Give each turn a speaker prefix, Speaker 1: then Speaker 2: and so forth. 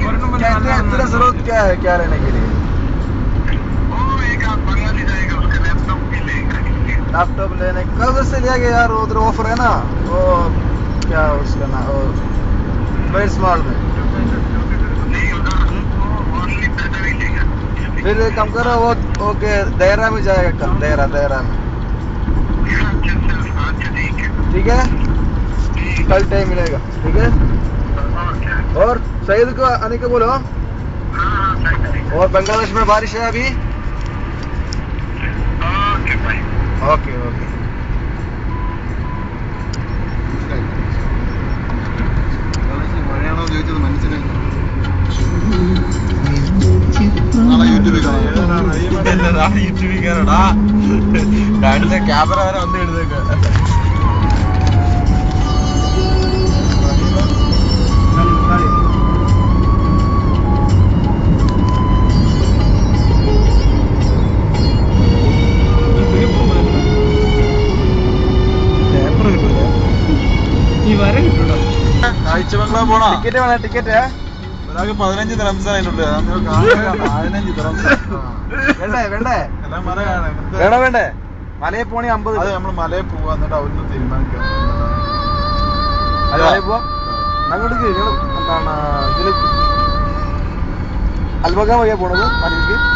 Speaker 1: जरूरत क्या है क्या रहने के लिए? लैपटॉप लेने कब से लिया गया यार? उधर ऑफर है ना वो क्या उसका ना वो बेस्ट मॉल में। फिर एक काम करो वो ओके दायरा में जाएगा कल दायरा में। ठीक है कल टाइम मिलेगा ठीक है। और सईद को आने को बोलो। और बांग्लादेश में बारिश है अभी? ओके ओके
Speaker 2: മഴയാണോ ചോദിച്ചത് മനസ്സിലായി. നാളെ യൂട്യൂബിൽ
Speaker 1: യൂട്യൂബിൽ കയറടാ കണ്ട ക്യാമറ വരെ വന്ന് എഴുതേക്ക.
Speaker 2: കാഴ്ചബംഗ്ലാവ് പോണോ?
Speaker 1: ടിക്കറ്റ് വേണം ടിക്കറ്റ്
Speaker 2: ഒരാൾക്ക് 15 ദിറംസ് അതിനുണ്ട്. 15 ദിറംസ്
Speaker 1: വേണ്ടേ വേണ്ടേ
Speaker 2: എല്ലാം മലയാണ്.
Speaker 1: വേണോ വേണ്ടേ? മലയിൽ പോണി 50.
Speaker 2: അത് നമ്മൾ മലയിൽ പോവാ എന്നിട്ട് അവിടുന്ന് തീരുമാനിക്കാം.
Speaker 1: അത് മലയിൽ പോവാം. അങ്ങോട്ട് എന്താണ് ഇതില് അൽബഗ വഴിയാ പോണത് മലയിലേക്ക്?